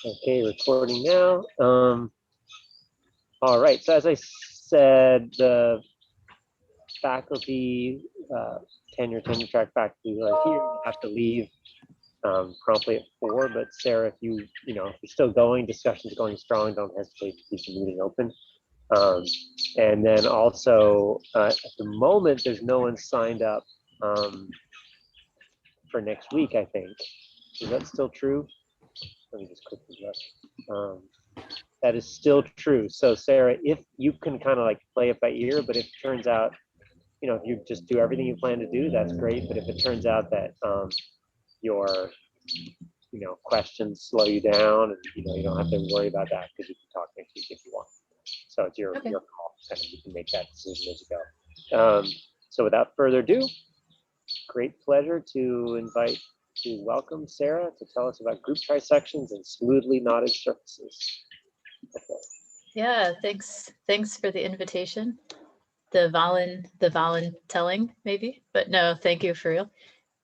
Okay, recording now. All right, so as I said, the faculty, tenure track faculty who are here have to leave promptly at 4, but Sarah, if if you're still going, discussion's going strong, don't hesitate to keep the meeting open. And then also, at the moment, there's no one signed up for next week, I think. Is that still true? Let me just quickly look. That is still true. So Sarah, if you can kind of like play it by ear, but if it turns out, if you just do everything you plan to do, that's great. But if it turns out that your questions slow you down, and you don't have to worry about that, because you can talk next week if you want. So it's your call, and you can make that decision as you go. So without further ado, great pleasure to welcome Sarah to tell us about group trisections and smoothly knotted surfaces. Okay. Yeah, thanks for the invitation. The voluntelling maybe, but no, thank you for real.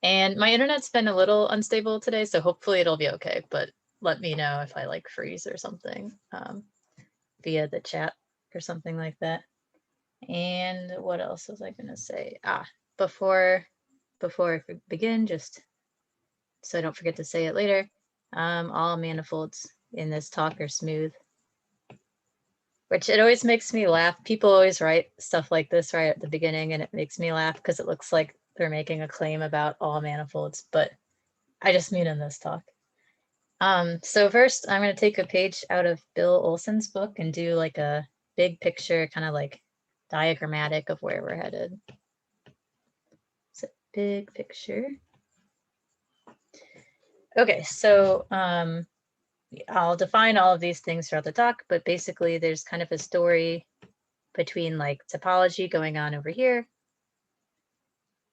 And my internet's been a little unstable today, so hopefully it'll be okay, but let me know if I like freeze or something via the chat or something like that. And what else was I gonna say? Before I begin, just so I don't forget to say it later, all manifolds in this talk are smooth. Which it always makes me laugh. People always write stuff like this right at the beginning, and it makes me laugh because it looks like they're making a claim about all manifolds, but I just mean in this talk. So first, I'm going to take a page out of Bill Olson's book and do like a big picture, kind of like diagrammatic of where we're headed. It's a big picture. Okay, so I'll define all of these things throughout the talk, but basically there's kind of a story between like topology going on over here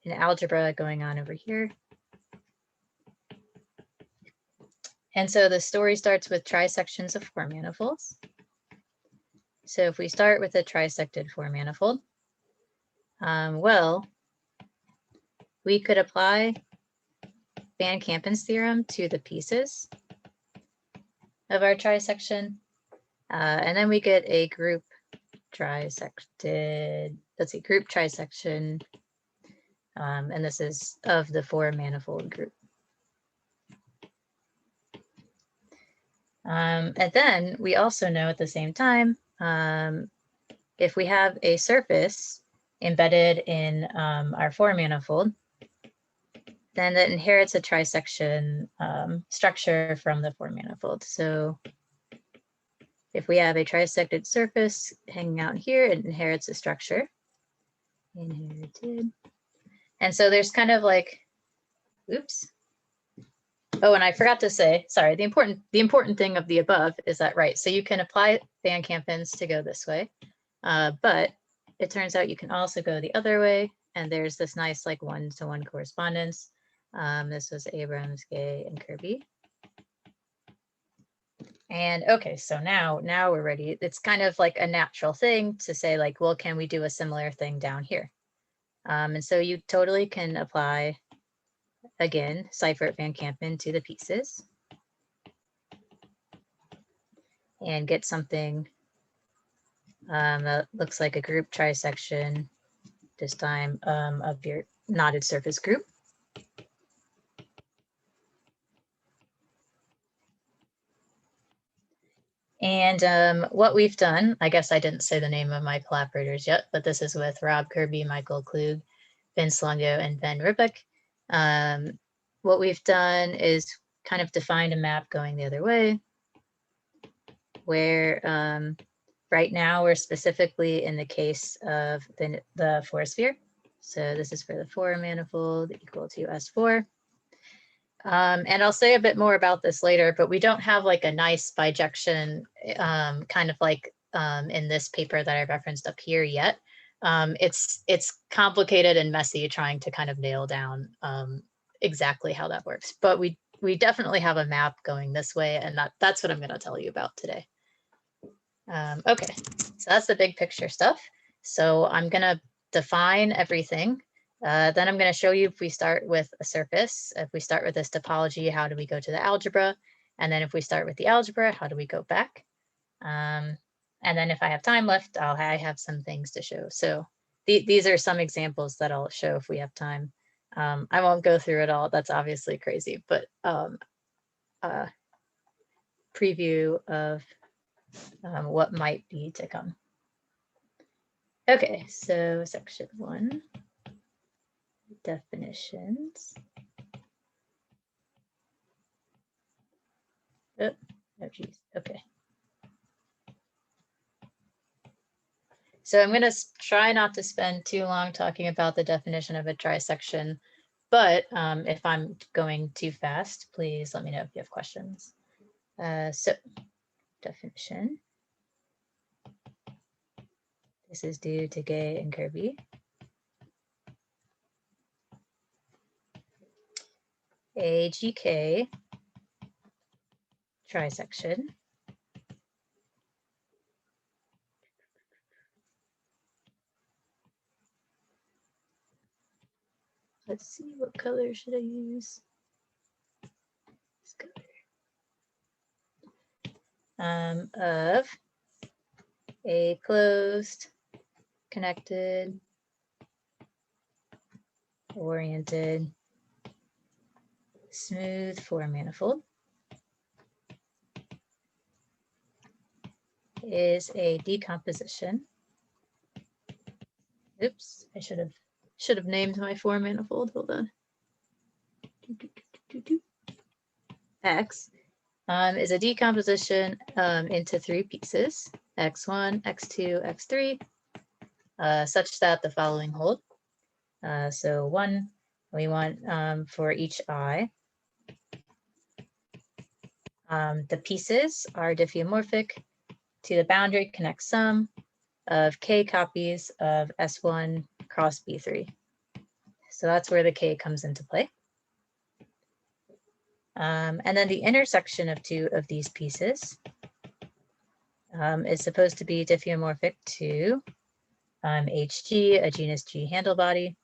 and algebra going on over here. And so the story starts with trisections of 4 manifolds. So if we start with a trisected 4 manifold, well, we could apply Van Kampen's theorem to the pieces of our trisection, and then we get a group trisected, group trisection, and this is of the 4 manifold group. And then we also know at the same time, if we have a surface embedded in our 4 manifold, then that inherits a trisection structure from the 4 manifold. So if we have a trisected surface hanging out here, it inherits a structure. Inherited. And so there's kind of like, oops. Oh, and I forgot to say, sorry, the important thing of the above is that, right, so you can apply Van Kampen's to go this way, but it turns out you can also go the other way, and there's this nice like one-to-one correspondence. This was Abrams, Gay, and Kirby. And okay, so now we're ready. It's kind of like a natural thing to say like, well, can we do a similar thing down here? And so you totally can apply, again, Seifert Van Kampen to the pieces and get something that looks like a group trisection, this time of your knotted surface group. And what we've done, I guess I didn't say the name of my collaborators yet, but this is with Rob Kirby, Michael Klug, Vince Longo, and Ben Ribbeck. What we've done is kind of defined a map going the other way, where right now we're specifically in the case of the 4 sphere. So this is for the 4 manifold equal to S4. And I'll say a bit more about this later, but we don't have like a nice bijection kind of like in this paper that I referenced up here yet. It's complicated and messy trying to kind of nail down exactly how that works. But we definitely have a map going this way, and that's what I'm going to tell you about today. Okay, so that's the big picture stuff. So I'm going to define everything Then I'm going to show you if we start with a surface, if we start with this topology, how do we go to the algebra? And then if we start with the algebra, how do we go back? And then if I have time left, I have some things to show. So these are some examples that I'll show if we have time. I won't go through it all. That's obviously crazy, but preview of what might be to come. Okay, so section 1, definitions. Oh, geez. Okay. So I'm going to try not to spend too long talking about the definition of a trisection, but if I'm going too fast, please let me know if you have questions. So definition. This is due to Gay and Kirby. A GK trisection let's see, what color should I use? This color. Of a closed, connected, oriented, smooth four manifold is a decomposition. Oops, I should have named my four manifold. Hold on. X is a decomposition into three pieces, x1, x2, x3, such that the following hold. So 1, we want for each I, the pieces are diffeomorphic to the boundary connect sum of k copies of S1 cross B3. So that's where the k comes into play. And then the intersection of two of these pieces is supposed to be diffeomorphic to HG, a genus G handle body.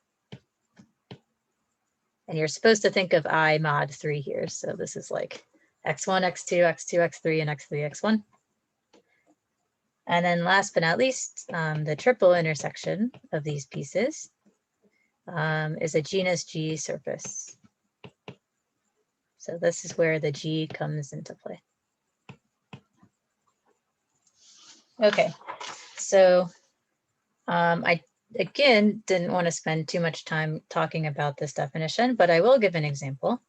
And you're supposed to think of I mod 3 here. So this is like x1, x2, x2, x3, and x3, x1. And then last but not least, the triple intersection of these pieces is a genus G surface. So this is where the G comes into play. Okay, so I, again, didn't want to spend too much time talking about this definition, but I will give an example.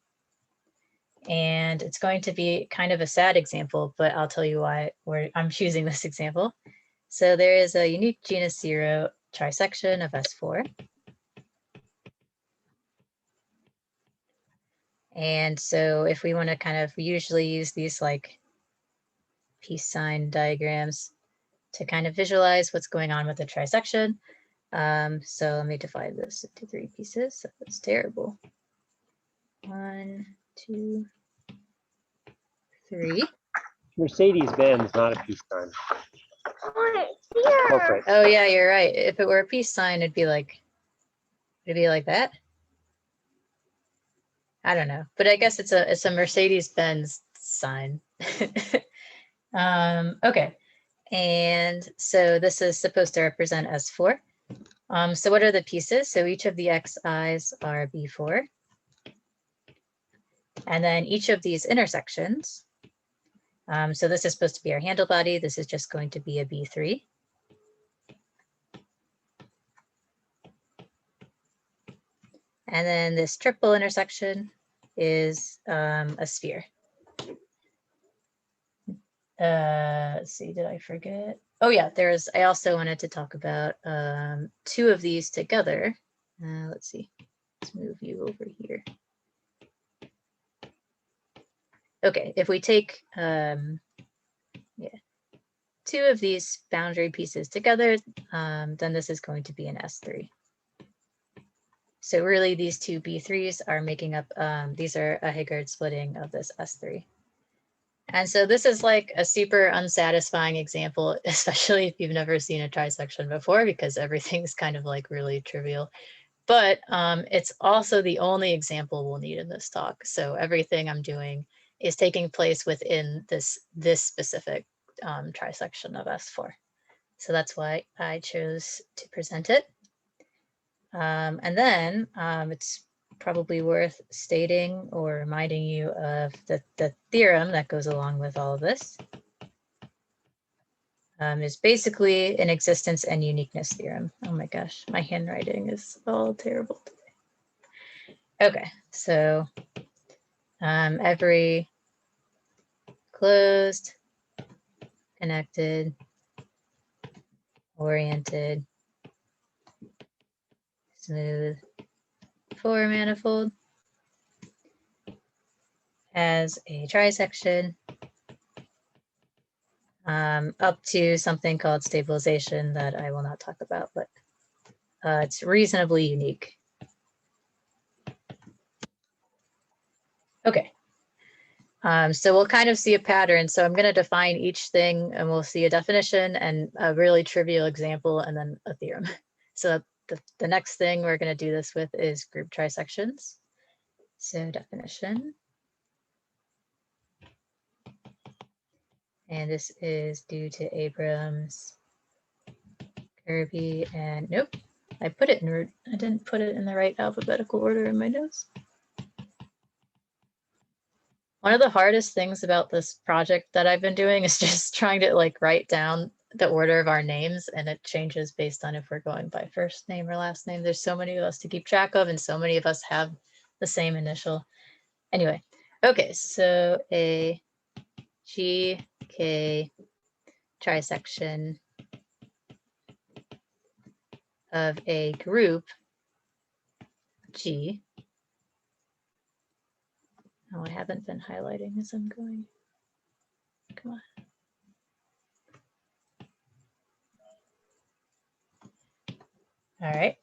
And it's going to be kind of a sad example, but I'll tell you why I'm choosing this example. So there is a unique genus 0 trisection of S4. And so if we want to kind of usually use these like peace sign diagrams to kind of visualize what's going on with the trisection. So let me divide this into 3 pieces. That's terrible. 1, 2, 3. Mercedes-Benz, not a peace sign. Here. Oh yeah, you're right. If it were a peace sign, it'd be like that. I don't know, but I guess it's a Mercedes-Benz sign. Okay, and so this is supposed to represent S4. So what are the pieces? So each of the xi's are B4. And then each of these intersections, so this is supposed to be our handle body. This is just going to be a B3. And then this triple intersection is a sphere. Let's see, did I forget? Oh yeah, I also wanted to talk about 2 of these together. Let's see, let's move you over here. Okay, if we take 2 of these boundary pieces together, then this is going to be an S3. So really these 2 B3s are making up, these are a Higard splitting of this S3. And so this is like a super unsatisfying example, especially if you've never seen a trisection before, because everything's kind of like really trivial. But it's also the only example we'll need in this talk. So everything I'm doing is taking place within this specific trisection of S4. So that's why I chose to present it. And then it's probably worth stating or reminding you of the theorem that goes along with all of this. Is basically an existence and uniqueness theorem. Oh my gosh, my handwriting is all terrible today. Okay, so every closed, connected, oriented, smooth four manifold has a trisection up to something called stabilization that I will not talk about, but it's reasonably unique. Okay, so we'll kind of see a pattern. So I'm going to define each thing and we'll see a definition and a really trivial example and then a theorem. So the next thing we're going to do this with is group trisections. So definition. And this is due to Abrams, Kirby, and nope, I didn't put it in the right alphabetical order in my notes. One of the hardest things about this project that I've been doing is just trying to like write down the order of our names, and it changes based on if we're going by first name or last name. There's so many of us to keep track of, and so many of us have the same initial. Anyway, okay, so a GK trisection of a group G. Oh, I haven't been highlighting as I'm going. Come on. All right,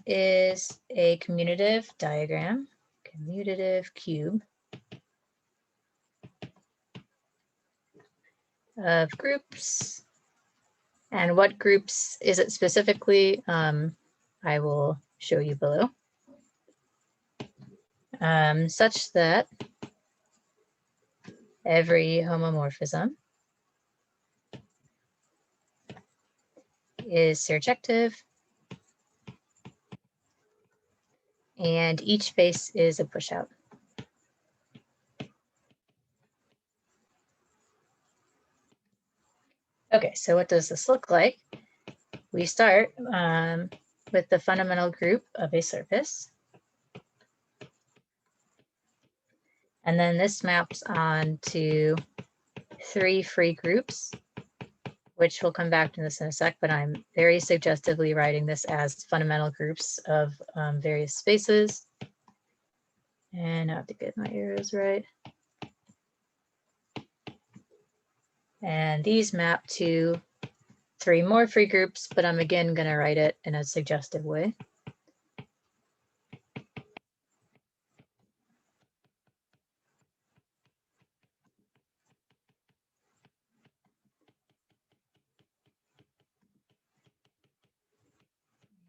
is a commutative diagram, commutative cube of groups. And what groups is it specifically? I will show you below. Such that every homomorphism is surjective and each space is a pushout. Okay, so what does this look like? We start with the fundamental group of a surface. And then this maps on to 3 free groups, which we'll come back to this in a sec, but I'm very suggestively writing this as fundamental groups of various spaces. And I have to get my arrows right. And these map to 3 more free groups, but I'm again going to write it in a suggestive way.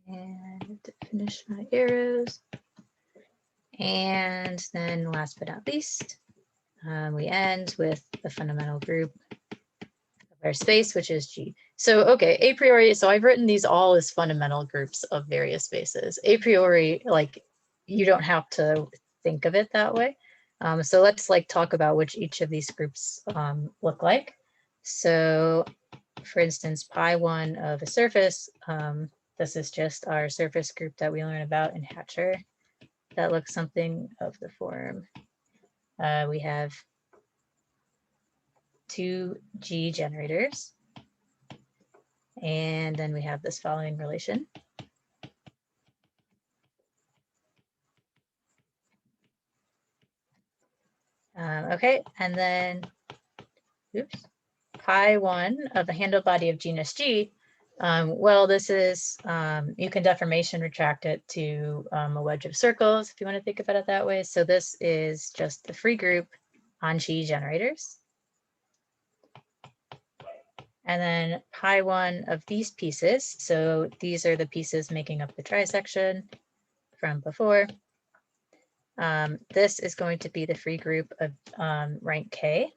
And to finish my arrows. And then last but not least, we end with the fundamental group of our space, which is G. So, okay, a priori, so I've written these all as fundamental groups of various spaces. A priori, like, you don't have to think of it that way. So let's like talk about which each of these groups look like. So for instance, pi1 of a surface, this is just our surface group that we learned about in Hatcher. That looks something of the form. We have 2 G generators. And then we have this following relation. Okay, and then, oops, pi1 of the handle body of genus G. Well, this is, you can deformation retract it to a wedge of circles, if you want to think about it that way. So this is just the free group on G generators. And then pi1 of these pieces. So these are the pieces making up the trisection. from before. This is going to be the free group of rank K.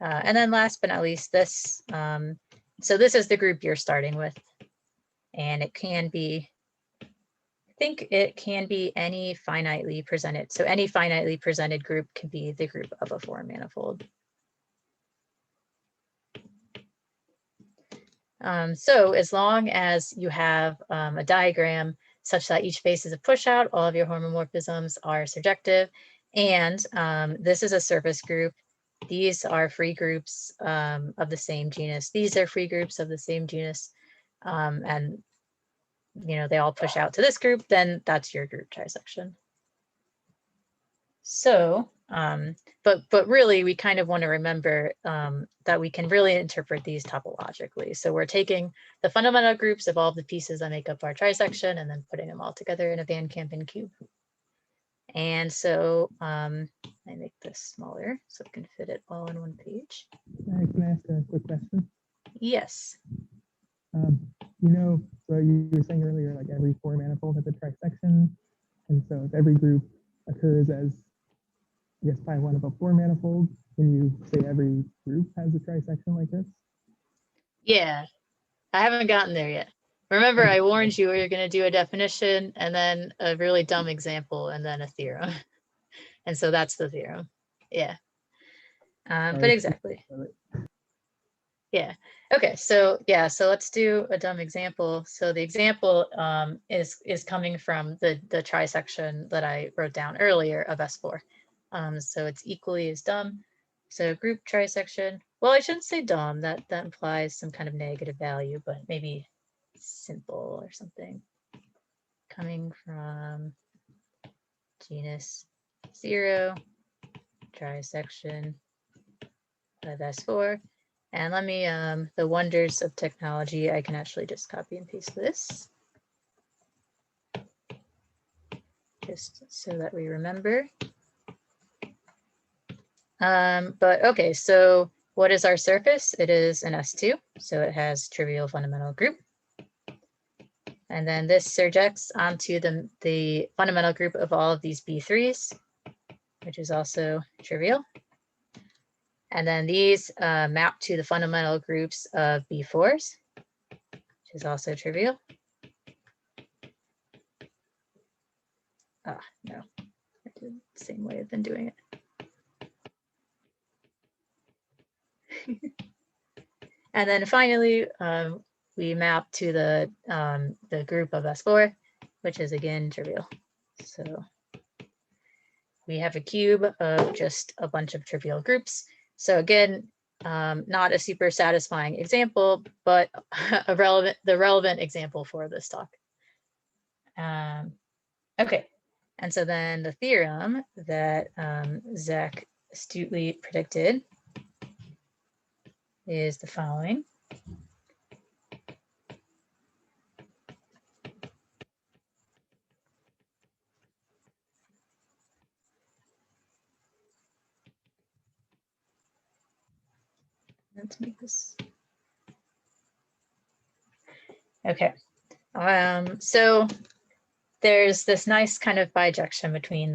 And then last but not least, this. So this is the group you're starting with. And it can be, I think it can be any finitely presented. So any finitely presented group can be the group of a four manifold. So as long as you have a diagram such that each face is a push out, all of your homomorphisms are surjective, and this is a surface group. These are free groups of the same genus. These are free groups of the same genus, and you know they all push out to this group. Then that's your group trisection. So, but really, we kind of want to remember that we can really interpret these topologically. So we're taking the fundamental groups of all the pieces that make up our trisection and then putting them all together in a Van Kampen cube. And so I make this smaller so it can fit it all in one page. Can I ask a quick question? Yes. You know, so you were saying earlier, like every four manifold has a trisection. And so if every group occurs as, I guess, pi one of a four manifold, can you say every group has a trisection like this? Yeah, I haven't gotten there yet. Remember, I warned you we were going to do a definition and then a really dumb example and then a theorem. And so that's the theorem. Yeah. But exactly. Yeah. Okay. So yeah. So let's do a dumb example. So the example is coming from the trisection that I wrote down earlier of S4. So it's equally as dumb. So group trisection. Well, I shouldn't say dumb. That implies some kind of negative value, but maybe simple or something. Coming from genus 0 trisection of S4. And let me, the wonders of technology, I can actually just copy and paste this. Just so that we remember. But okay, so what is our surface? It is an S2, so it has trivial fundamental group. And then this surjects onto the fundamental group of all of these B3s, which is also trivial. And then these map to the fundamental groups of B4s, which is also trivial. Ah, no, I did the same way I've been doing it. And then finally, we map to the group of S4, which is again trivial. So we have a cube of just a bunch of trivial groups. So again, not a super satisfying example, but the relevant example for this talk. Okay, and so then the theorem that Zach astutely predicted is the following. Let's make this. Okay, so there's this nice kind of bijection between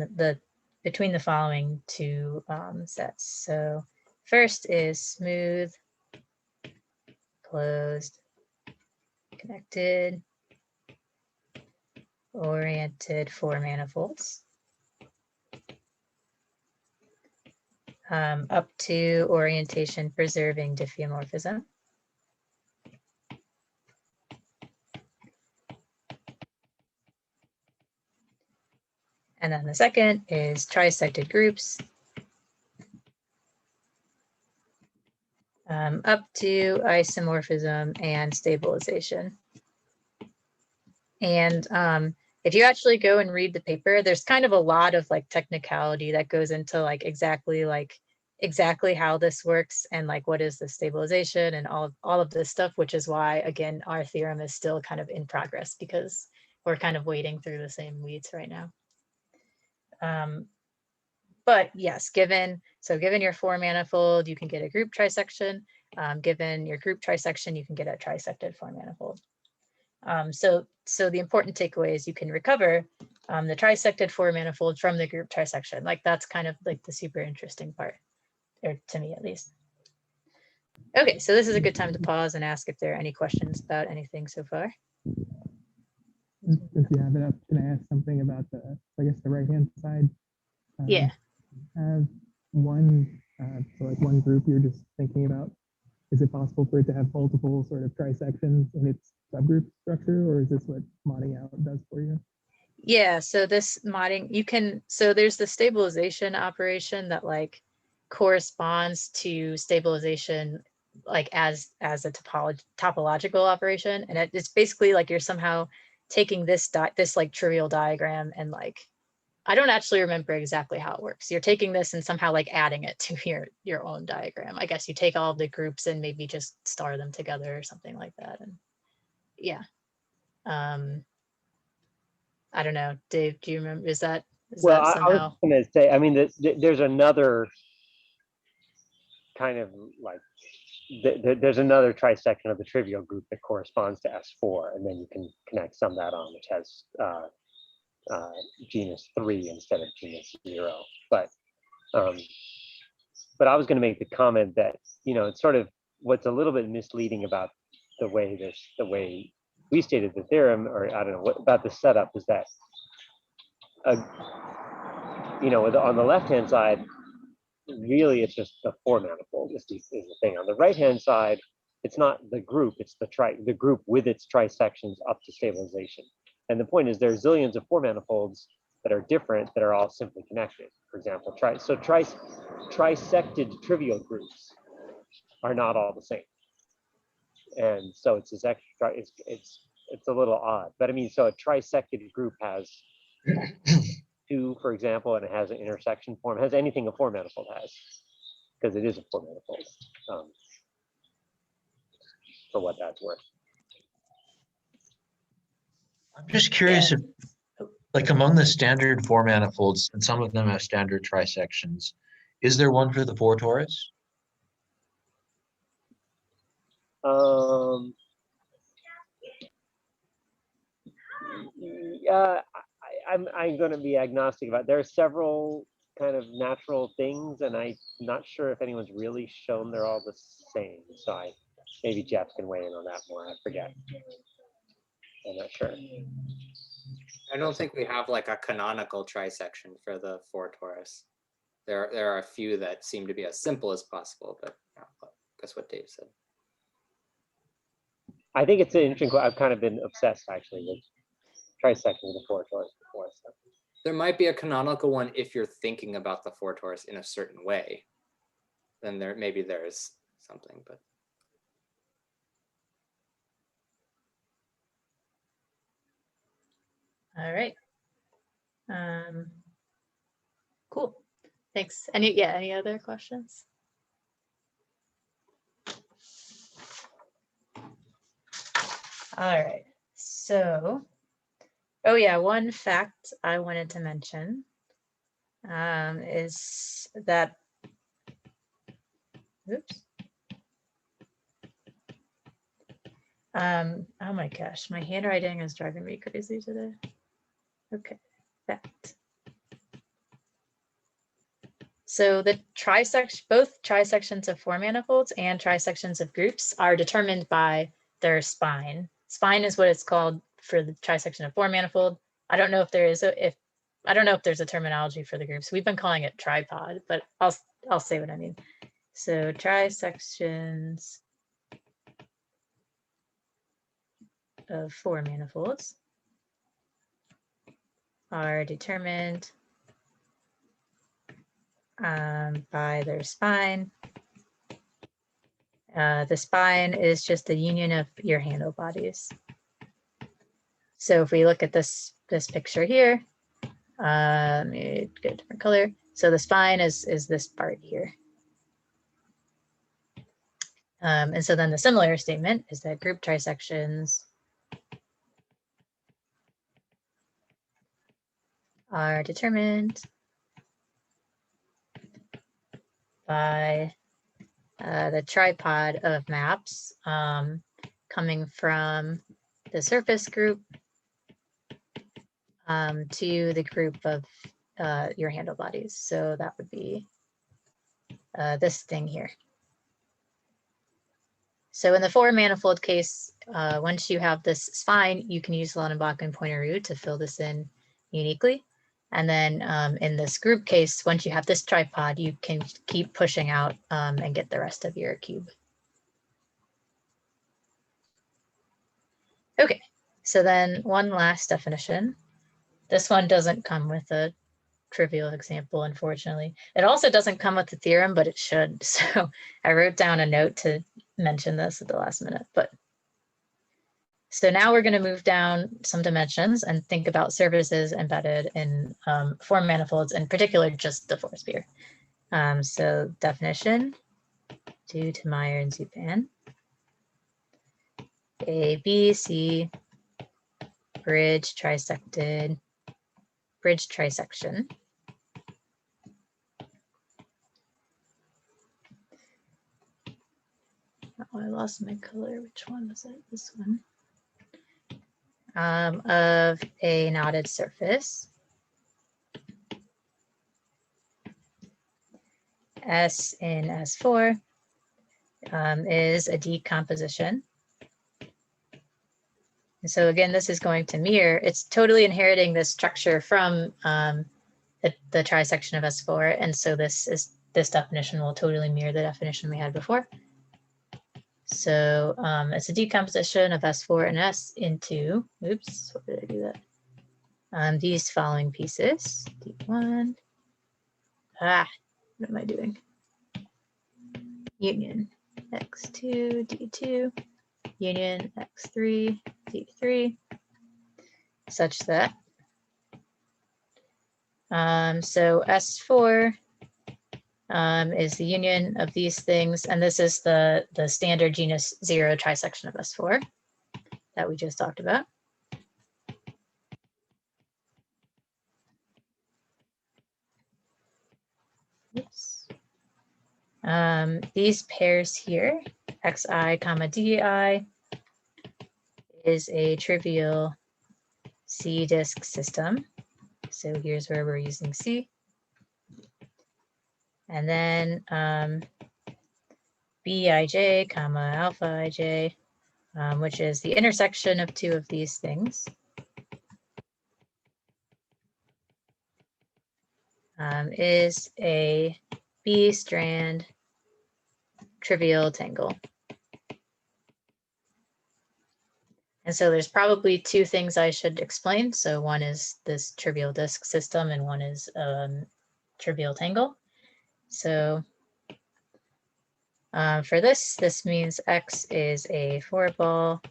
the following two sets. So first is smooth, closed, connected, oriented four manifolds. Up to orientation preserving diffeomorphism. And then the second is trisected groups. Up to isomorphism and stabilization. And if you actually go and read the paper, there's kind of a lot of like technicality that goes into like exactly how this works and like what is the stabilization and all of this stuff, which is why, again, our theorem is still kind of in progress because we're kind of wading through the same weeds right now. But yes, given your four manifold, you can get a group trisection. Given your group trisection, you can get a trisected four manifold. So the important takeaway is you can recover the trisected four manifold from the group trisection. Like that's kind of like the super interesting part, or to me at least. Okay, so this is a good time to pause and ask if there are any questions about anything so far. If you have it up, can I ask something about the, I guess, the right-hand side? Yeah. Have one, so like one group you're just thinking about, is it possible for it to have multiple sort of trisections in its subgroup structure, or is this what modding out does for you? Yeah, so this modding, you can, so there's the stabilization operation that like corresponds to stabilization like as a topological operation. And it's basically like you're somehow taking this like trivial diagram and like, I don't actually remember exactly how it works. You're taking this and somehow like adding it to your own diagram. I guess you take all of the groups and maybe just star them together or something like that. And yeah. I don't know, Dave, do you remember, is that Well, I somehow? was going to say, I mean, there's another kind of like, there's another trisection of the trivial group that corresponds to S4, and then you can connect some of that on, which has genus 3 instead of genus 0. But I was going to make the comment that, you know, it's sort of what's a little bit misleading about the way we stated the theorem, or I don't know what about the setup, is that you know, on the left-hand side, really it's just the four manifold is the thing. On the right-hand side, it's not the group, it's the group with its trisections up to stabilization. And the point is there's zillions of four manifolds that are different that are all simply connected. For example, trisected trivial groups are not all the same. And so it's this extra, it's a little odd. But I mean, so a trisected group has 2, for example, and it has an intersection form, has anything a four manifold has, because it is a four manifold, for what that's worth. I'm just curious if, like, among the standard four manifolds, and some of them have standard trisections, is there one for the four torus? Yeah, I'm going to be agnostic about it. There are several kind of natural things, and I'm not sure if anyone's really shown they're all the same. So maybe Jeff can weigh in on that more. I forget. I'm not sure. I don't think we have like a canonical trisection for the four torus. There are a few that seem to be as simple as possible, but that's what Dave said. I think it's an interesting. I've kind of been obsessed actually with trisecting the four torus before. So. There might be a canonical one if you're thinking about the four torus in a certain way. Then maybe there is something, but. All right. Cool. Thanks. Any other questions? All right. So, oh yeah, one fact I wanted to mention is that, oops. Oh my gosh, my handwriting is driving me crazy today. Okay, fact. So the both trisections of four manifolds and trisections of groups are determined by their spine. Spine is what it's called for the trisection of four manifold. I don't know if there is I don't know if there's a terminology for the groups. We've been calling it tripod, but I'll say what I mean. So trisections of four manifolds are determined by their spine. The spine is just the union of your handle bodies. So if we look at this picture here, let me get a different color. So the spine is this part here. And so then the similar statement is that group trisections are determined by the tripod of maps coming from the surface group to the group of your handle bodies. So that would be this thing here. So in the 4-manifold case, once you have this spine, you can use London-Block and Pointeroo to fill this in uniquely. And then in this group case, once you have this tripod, you can keep pushing out and get the rest of your cube. Okay, so then one last definition. This one doesn't come with a trivial example, unfortunately. It also doesn't come with the theorem, but it should. So I wrote down a note to mention this at the last minute. But so now we're going to move down some dimensions and think about surfaces embedded in 4 manifolds, in particular, just the 4-sphere. So definition due to Meyer and Zupan. A, B, C, bridge trisection. Oh, I lost my color. Which one was it? This one. Of a knotted surface. S in S4 is a decomposition. And so again, this is going to mirror, it's totally inheriting this structure from the trisection of S4. And so this definition will totally mirror the definition we had before. So it's a decomposition of S4 and S into, oops, what did I do that? These following pieces, D1, what am I doing? Union, X2, D2, union, X3, D3, such that, so S4 is the union of these things, and this is the standard genus 0 trisection of S4 that we just talked about. Oops. These pairs here, xi comma di, is a trivial C disk system. So here's where we're using C. And then bij comma alpha ij, which is the intersection of two of these things, is a B strand trivial tangle. And so there's probably two things I should explain. So one is this trivial disk system and one is trivial tangle. So for this means X is a 4-ball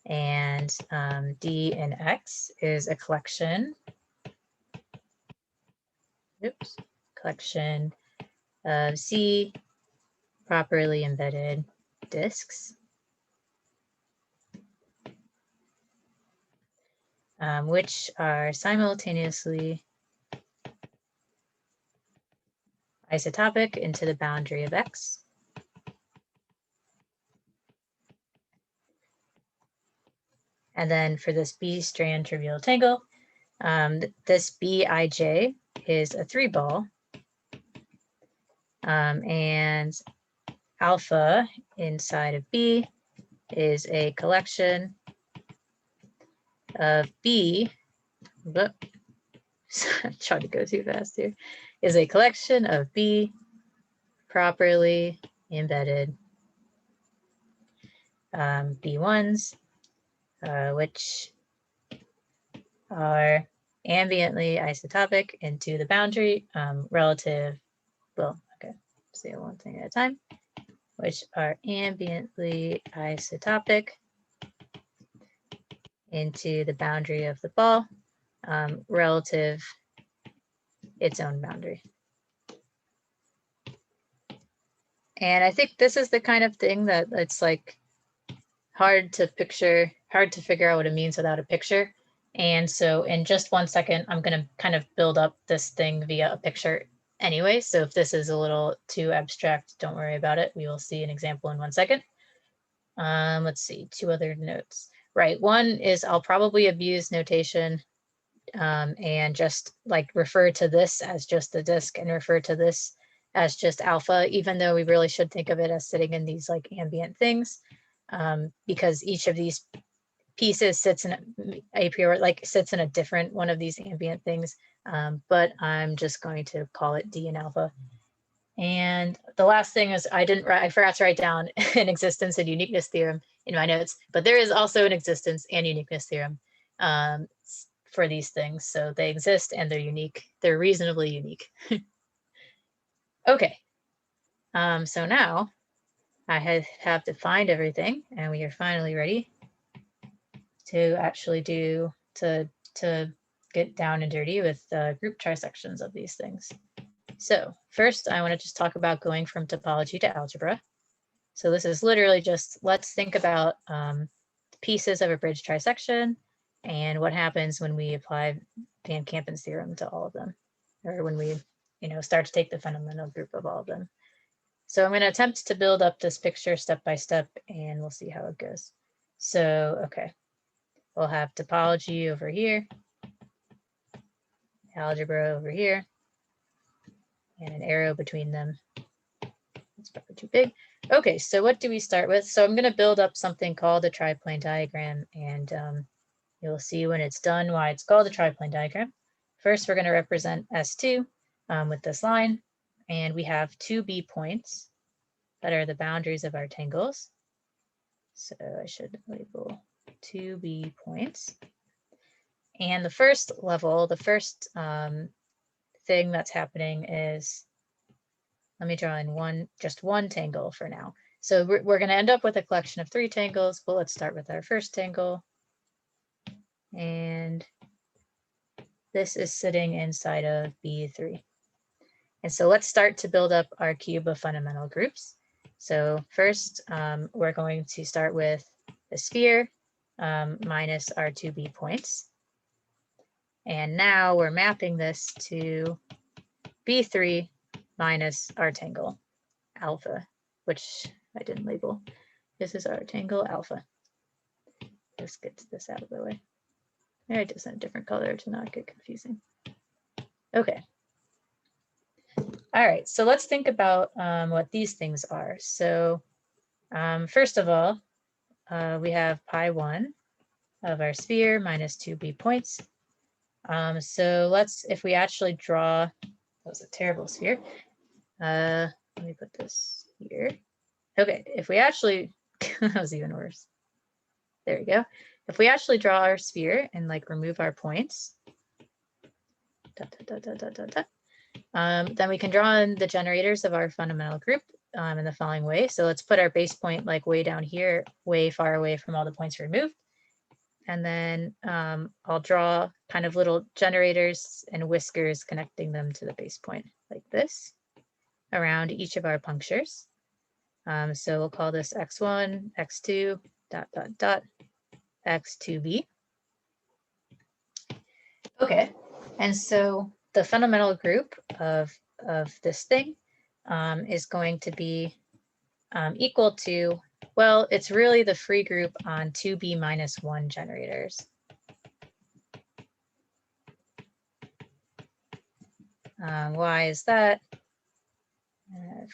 and D in X is a collection. Oops, collection of C properly embedded disks. Which are simultaneously isotopic into the boundary of X. And then for this B strand trivial tangle, this Bij is a 3-ball, and alpha inside of B is a collection of B, trying to go too fast here, is a collection of B properly embedded B1s, which are ambiently isotopic into the boundary relative, well, okay, say one thing at a time, which are ambiently isotopic into the boundary of the ball relative its own boundary. And I think this is the kind of thing that it's like hard to picture, hard to figure out what it means without a picture. And so in just 1 second, I'm going to kind of build up this thing via a picture anyway. So if this is a little too abstract, don't worry about it. We will see an example in 1 second. Let's see, two other notes. Right, one is I'll probably abuse notation and just like refer to this as just the disk and refer to this as just alpha, even though we really should think of it as sitting in these like ambient things, because each of these pieces sits in a priori, like sits in a different one of these ambient things. But I'm just going to call it D and alpha. And the last thing is I forgot to write down an existence and uniqueness theorem in my notes, but there is also an existence and uniqueness theorem for these things. So they exist and they're unique. They're reasonably unique. Okay. So now I have defined everything and we are finally ready to actually to get down and dirty with group trisections of these things. So first I want to just talk about going from topology to algebra. So this is literally just, let's think about pieces of a bridge trisection and what happens when we apply Van Kampen's theorem to all of them, or when we, start to take the fundamental group of all of them. So I'm going to attempt to build up this picture step by step and we'll see how it goes. So, okay, we'll have topology over here, algebra over here, and an arrow between them. It's probably too big. Okay, so what do we start with? So I'm going to build up something called a triplane diagram, and you'll see when it's done why it's called a triplane diagram. First, we're going to represent S2 with this line, and we have two B points that are the boundaries of our tangles. So I should label two B points. And the first level, the first thing that's happening is, let me draw in just one tangle for now. So we're going to end up with a collection of 3 tangles, but let's start with our first tangle. And this is sitting inside of B3. And so let's start to build up our cube of fundamental groups. So first, we're going to start with the sphere minus our 2 B points. And now we're mapping this to B3 minus our tangle alpha, which I didn't label. This is our tangle alpha. Let's get this out of the way. Maybe I just in a different color to not get confusing. Okay. All right, so let's think about what these things are. So first of all, we have pi1 of our sphere minus 2 B points. So if we actually draw, that was a terrible sphere. Let me put this here. Okay, if we actually, that was even worse. There we go. If we actually draw our sphere and like remove our points, then we can draw in the generators of our fundamental group in the following way. So let's put our base point like way down here, way far away from all the points removed. And then I'll draw kind of little generators and whiskers connecting them to the base point like this around each of our punctures. So we'll call this x1, x2, ... x2b. Okay, and so the fundamental group of this thing is going to be equal to, well, it's really the free group on 2b minus 1 generators. Why is that?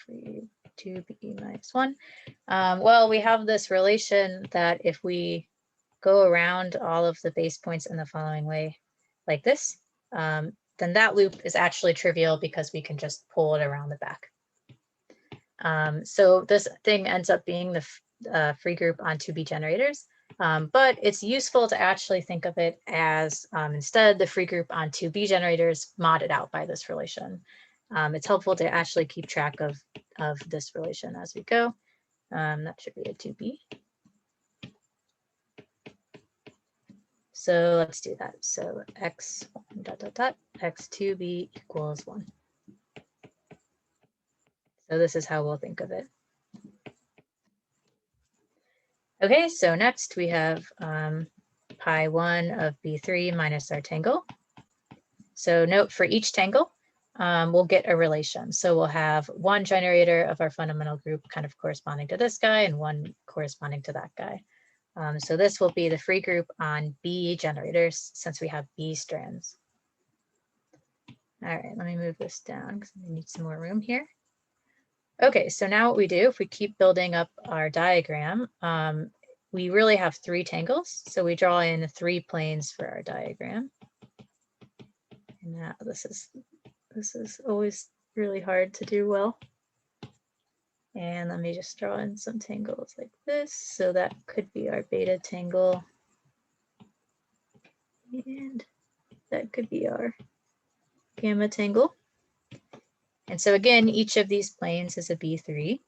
Free 2b minus 1. Well, we have this relation that if we go around all of the base points in the following way, like this, then that loop is actually trivial because we can just pull it around the back. So this thing ends up being the free group on 2B generators, but it's useful to actually think of it as instead the free group on 2B generators modded out by this relation. It's helpful to actually keep track of this relation as we go. That should be a 2B. So let's do that. So x1 ... x2b equals 1. So this is how we'll think of it. Okay, so next we have pi1 of b3 minus our tangle. So note for each tangle, we'll get a relation. So we'll have one generator of our fundamental group kind of corresponding to this guy and one corresponding to that guy. So this will be the free group on B generators since we have B strands. All right, let me move this down because I need some more room here. Okay, so now what we do, if we keep building up our diagram, we really have 3 tangles. So we draw in 3 planes for our diagram. And now this is always really hard to do well. And let me just draw in some tangles like this. So that could be our beta tangle. And that could be our gamma tangle. And so again, each of these planes is a B3.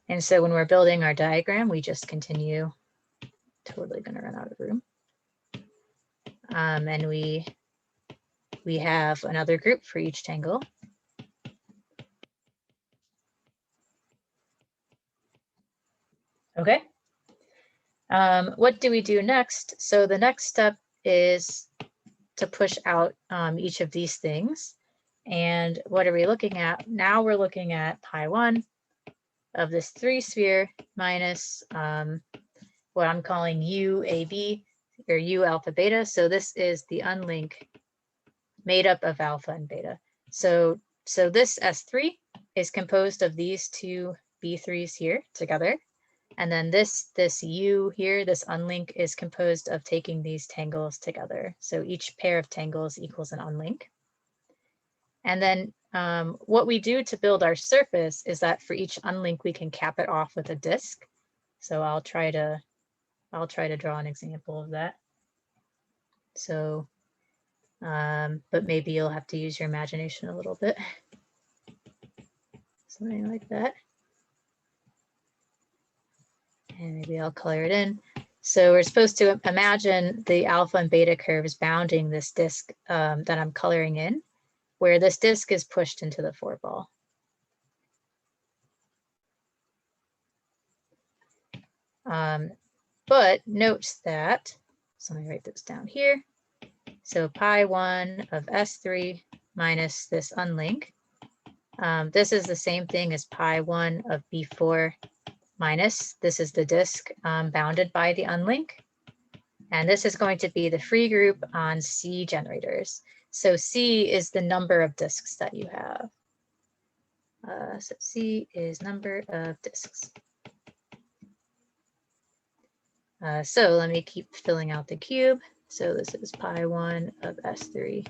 And so when we're building our diagram, we just continue. Totally gonna run out of room. And we have another group for each tangle. Okay. What do we do next? So the next step is to push out each of these things. And what are we looking at? Now we're looking at pi1 of this 3 sphere minus what I'm calling UAB or U alpha beta. So this is the unlink made up of alpha and beta. So this S3 is composed of these 2 B3s here together. And then this U here, this unlink is composed of taking these tangles together. So each pair of tangles equals an unlink. And then what we do to build our surface is that for each unlink, we can cap it off with a disk. So I'll try to draw an example of that. So, but maybe you'll have to use your imagination a little bit. Something like that. And maybe I'll color it in. So we're supposed to imagine the alpha and beta curves bounding this disk that I'm coloring in, where this disk is pushed into the 4-ball. But note that, so let me write this down here. So pi1 of S3 minus this unlink. This is the same thing as pi1 of B4 minus, this is the disk bounded by the unlink. And this is going to be the free group on C generators. So C is the number of disks that you have. So C is number of disks. So let me keep filling out the cube. So this is pi1 of S3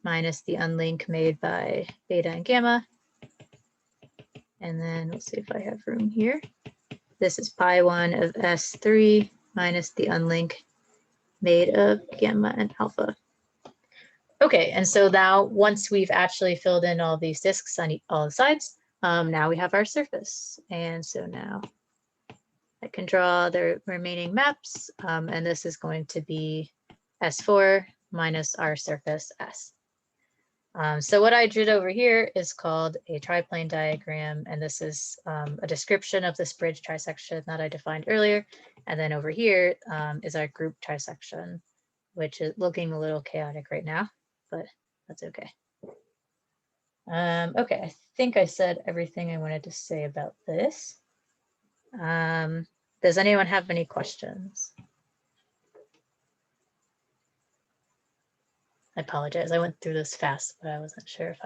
minus the unlink made by beta and gamma. And then we'll see if I have room here. This is pi1 of S3 minus the unlink made of gamma and alpha. Okay, and so now once we've actually filled in all these disks on all the sides, now we have our surface. And so now I can draw the remaining maps, and this is going to be S4 minus our surface S. So what I did over here is called a triplane diagram, and this is a description of this bridge trisection that I defined earlier. And then over here is our group trisection, which is looking a little chaotic right now, but that's okay. Okay, I think I said everything I wanted to say about this. Does anyone have any questions? I apologize, I went through this fast, but I wasn't sure if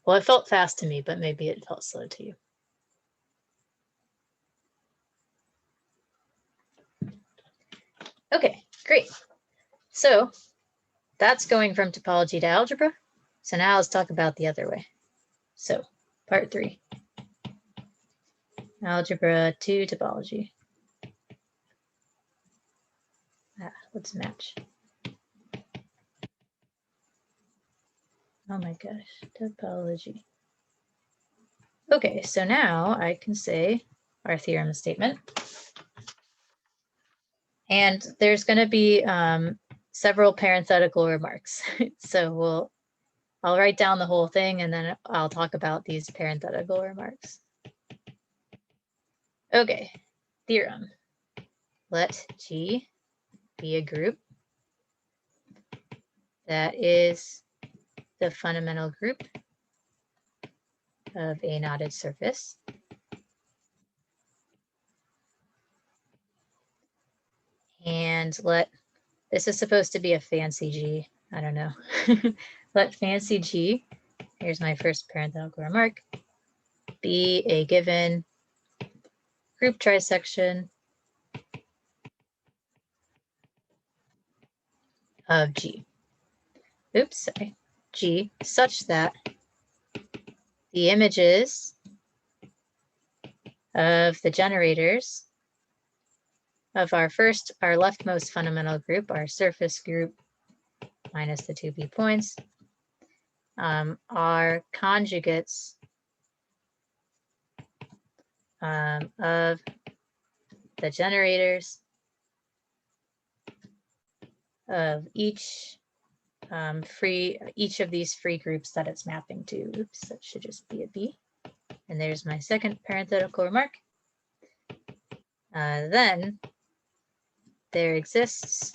well, it felt fast to me, but maybe it felt slow to you. Okay, great. So that's going from topology to algebra. So now let's talk about the other way. So part 3, algebra to topology. Let's match. Oh my gosh, topology. Okay, so now I can say our theorem statement. And there's going to be several parenthetical remarks. So I'll write down the whole thing and then I'll talk about these parenthetical remarks. Okay, theorem. Let G be a group that is the fundamental group of a knotted surface. And this is supposed to be a fancy G. I don't know. Let fancy G, here's my first parenthetical remark, be a given group trisection of G. Oops, sorry. G such that the images of the generators of our leftmost fundamental group, our surface group minus the 2B points, are conjugates of the generators of each of these free groups that it's mapping to. Oops, that should just be a B. And there's my second parenthetical remark. Then there exists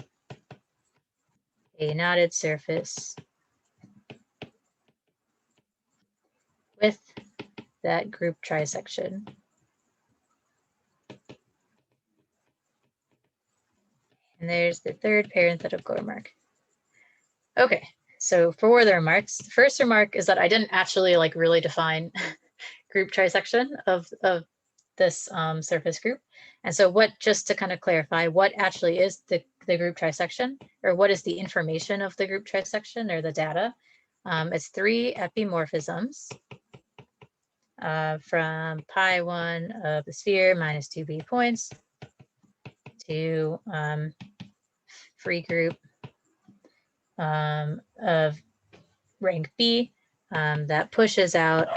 a knotted surface with that group trisection. And there's the third parenthetical remark. Okay, so for the remarks, the first remark is that I didn't actually like really define group trisection of this surface group. And so just to kind of clarify, what actually is the group trisection, or what is the information of the group trisection or the data? It's 3 epimorphisms from pi1 of the sphere minus 2B points to free group of rank B that push out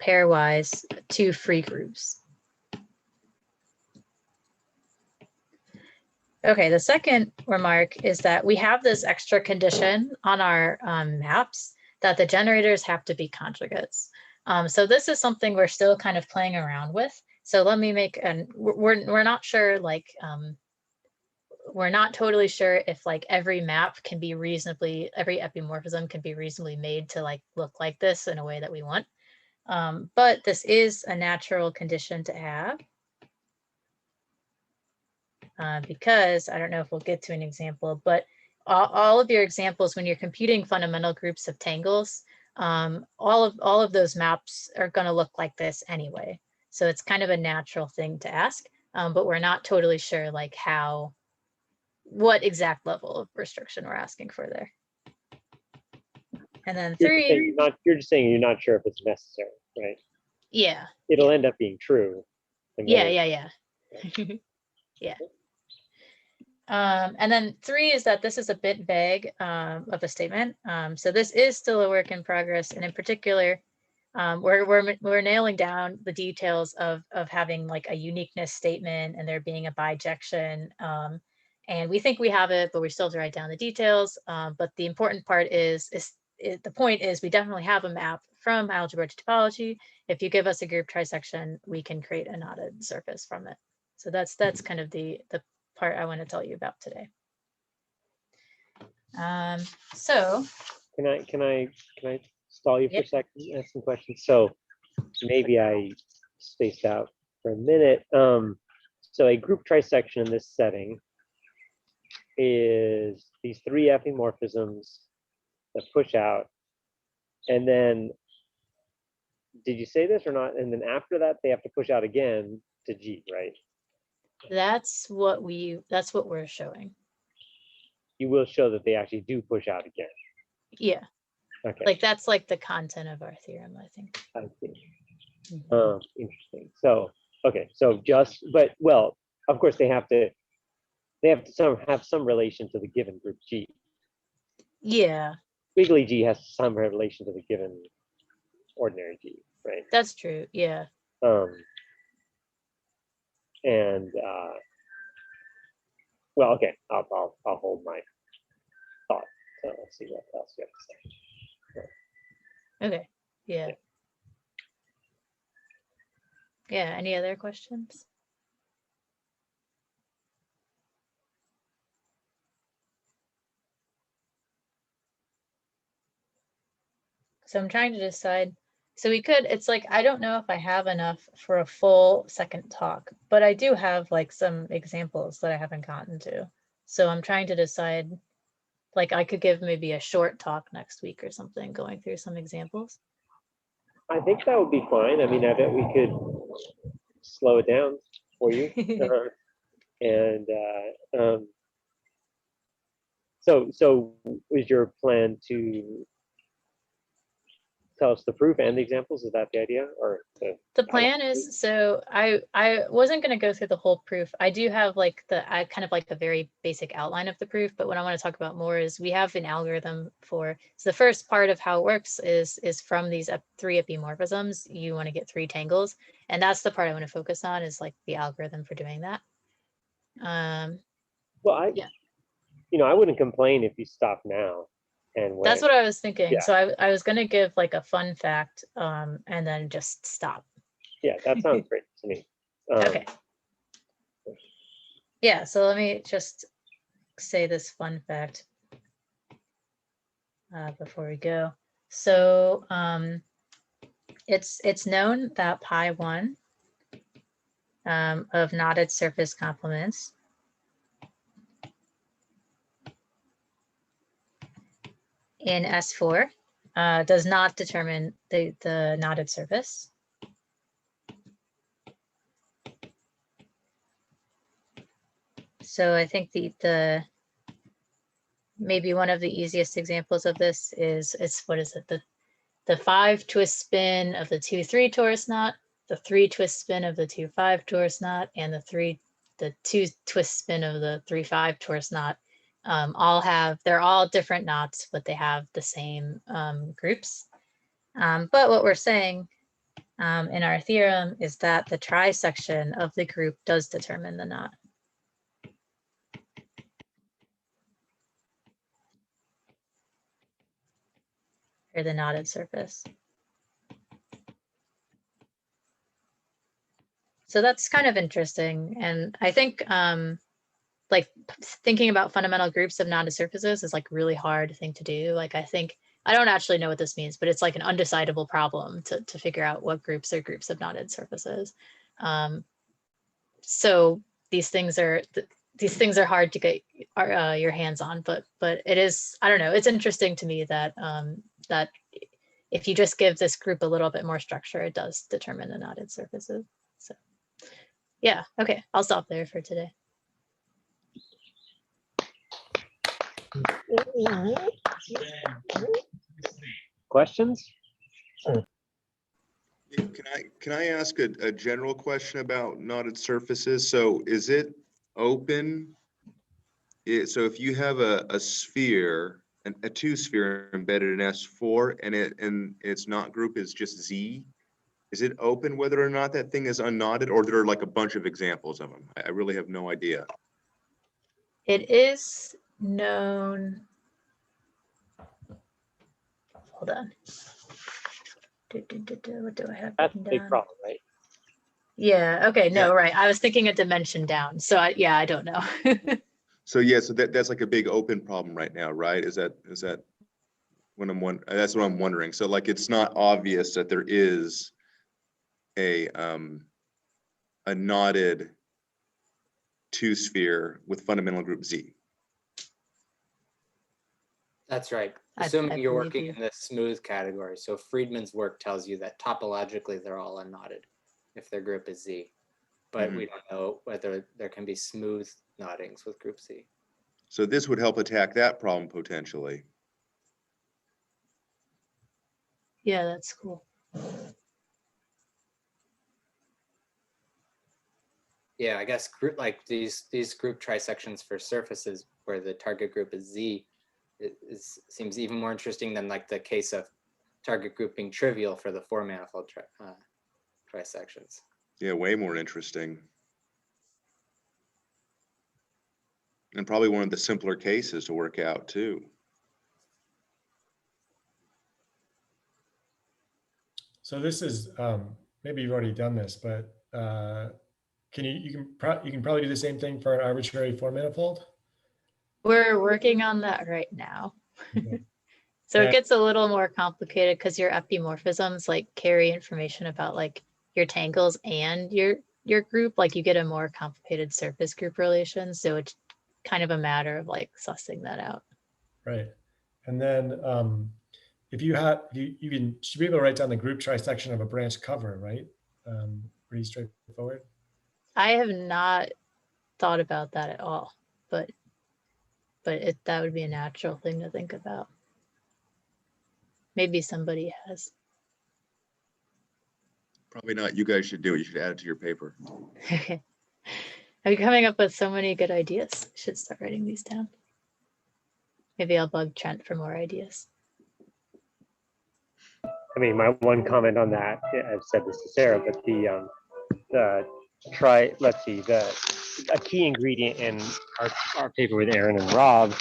pairwise 2 free groups. Okay, the second remark is that we have this extra condition on our maps that the generators have to be conjugates. So this is something we're still kind of playing around with. So let me make we're not sure, like we're not totally sure if like every map can be every epimorphism can be reasonably made to like look like this in a way that we want. But this is a natural condition to have. Because I don't know if we'll get to an example, but all of your examples, when you're computing fundamental groups of tangles, all of those maps are going to look like this anyway. So it's kind of a natural thing to ask, but we're not totally sure like what exact level of restriction we're asking for there. And then 3. You're just saying you're not sure if it's necessary, right? Yeah. It'll end up being true. Yeah. Yeah. And then 3 is that this is a bit vague of a statement. So this is still a work in progress. And in particular, we're nailing down the details of having like a uniqueness statement and there being a bijection. And we think we have it, but we still have to write down the details. But the important part the point is we definitely have a map from algebra to topology. If you give us a group trisection, we can create a knotted surface from it. So that's kind of the part I want to tell you about today. So can I stall you for a second and ask some questions? So maybe I spaced out for a minute. So a group trisection in this setting is these 3 epimorphisms that push out, and then did you say this or not? And then after that they have to push out again to G, right? that's what we're showing. You will show that they actually do push out again. Yeah. Okay. Like that's like the content of our theorem, I think. I see. Interesting. So okay. So well, of course they have to have some relation to the given group G. Yeah. Squiggly G has some relation to the given ordinary G, right? That's true. Yeah. And well, okay, I'll hold my thought. So let's see what else you have to say. Okay. Yeah. Yeah. Any other questions? So I'm trying to decide. So we could, it's like, I don't know if I have enough for a full second talk, but I do have like some examples that I haven't gotten to. So I'm trying to decide, like I could give maybe a short talk next week or something, going through some examples. I think that would be fine. I mean, I bet we could slow it down for you. And so is your plan to tell us the proof and the examples? Is that the idea? Or The plan is, so I wasn't going to go through the whole proof. I do have like I kind of like a very basic outline of the proof, but what I want to talk about more is we have an algorithm for, so the first part of how it works is from these 3 epimorphisms, you want to get 3 tangles. And that's the part I want to focus on, is like the algorithm for doing that. well, yeah. I wouldn't complain if you stop now and wait. That's what I was thinking. Yeah. So I was going to give like a fun fact and then just stop. Yeah, that sounds great to me. Okay. Yeah, so let me just say this fun fact before we go. So it's known that pi1 of knotted surface complements in S4 does not determine the knotted surface. So I think the maybe one of the easiest examples of this is what is it? The 5 twist spin of the 2-3 torus knot, the 3 twist spin of the 2-5 torus knot, and the 2 twist spin of the 3-5 torus knot. They're all different knots, but they have the same groups. But what we're saying in our theorem is that the trisection of the group does determine the knot. Or the knotted surface. So that's kind of interesting. And I think like thinking about fundamental groups of knotted surfaces is like really hard thing to do. Like I don't actually know what this means, but it's like an undecidable problem to figure out what groups are groups of knotted surfaces. So these things are hard to get your hands on, but it is, I don't know, it's interesting to me that that if you just give this group a little bit more structure, it does determine the knotted surfaces. So yeah, okay, I'll stop there for today. Questions? Can I ask a general question about knotted surfaces? So is it open? So if you have a sphere, a 2-sphere embedded in S4, and its knot group is just Z, is it open whether or not that thing is unknotted, or there are like a bunch of examples of them? I really have no idea. It is known. Hold on. What do I have? That's a big problem, right? Yeah. Okay. No. Yeah. Right. I was thinking a dimension down. So I don't know. So yeah, so that's like a big open problem right now, right? Is that when that's what I'm wondering. So like it's not obvious that there is a knotted 2-sphere with fundamental group Z. That's right. I Assuming you're believe working you. in the smooth category. So Friedman's work tells you that topologically they're all unknotted if their group is Z. But we don't know whether there can be smooth knottings with group Z. So this would help attack that problem potentially. Yeah, that's cool. Yeah, I guess group like these group trisections for surfaces where the target group is Z seems even more interesting than like the case of target group being trivial for the 4-manifold trisections. Yeah, way more interesting. And probably one of the simpler cases to work out too. So this is maybe you've already done this, but you can probably do the same thing for an arbitrary 4-manifold. We're working on that right now. Okay. So Yeah. it gets a little more complicated because your epimorphisms like carry information about like your tangles and your group. Like you get a more complicated surface group relation. So it's kind of a matter of like sussing that out. Right. And then if you have, you can, should be able to write down the group trisection of a branch cover, right? Pretty straightforward. I have not thought about that at all, but that would be a natural thing to think about. Maybe somebody has. Probably not. You guys should do it. You should add it to your paper. I'm coming up with so many good ideas. I should start writing these down. Maybe I'll bug Trent for more ideas. I mean, my one comment on that, I've said this to Sarah, but let's see, a key ingredient in our paper with Aaron and Rob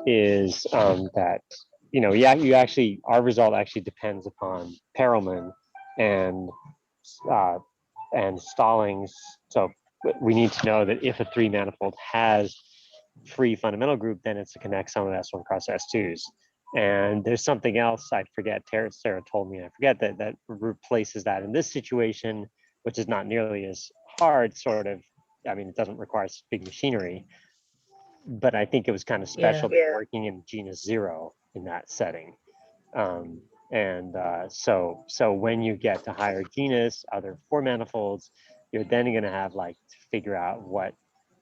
is that, you actually, our result actually depends upon Perelman and Stallings. So we need to know that if a three manifold has free fundamental group, then it's a connect sum of S1 cross S2s. And there's something else I forget, Sarah told me, I forget that replaces that in this situation, which is not nearly as hard, sort of. I mean, it doesn't require big machinery, but I think it was kind of special working in genus 0 in that setting. So when you get to higher genus, other 4 manifolds, you're then going to have like to figure out what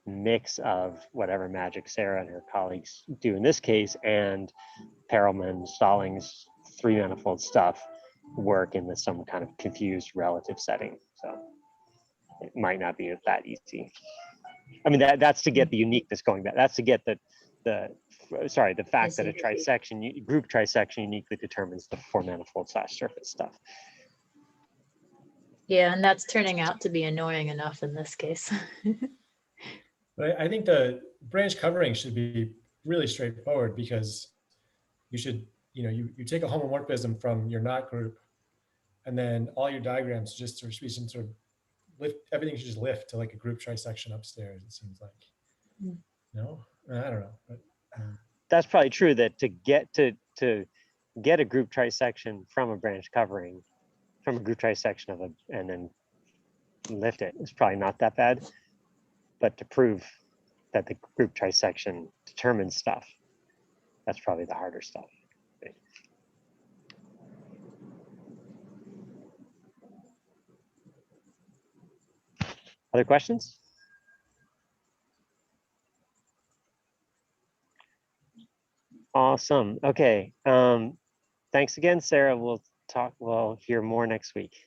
mix of whatever magic Sarah and her colleagues do in this case and Perelman, Stallings, 3 manifold stuff work in some kind of confused relative setting. So it might not be that easy. I mean, that's to get the uniqueness going back. That's to get the fact that a group trisection uniquely determines the 4 manifold / surface stuff. Yeah, and that's turning out to be annoying enough in this case. But I think the branch covering should be really straightforward because you should, you take a homomorphism from your knot group, and then all your diagrams just sort of lift, everything should just lift to like a group trisection upstairs, it seems like. No? I don't know. But, that's probably true, that to get a group trisection from a branch covering, from a group trisection and then lift it is probably not that bad. But to prove that the group trisection determines stuff, that's probably the harder stuff. Other questions? Awesome. Okay. Thanks again, Sarah. We'll hear more next week.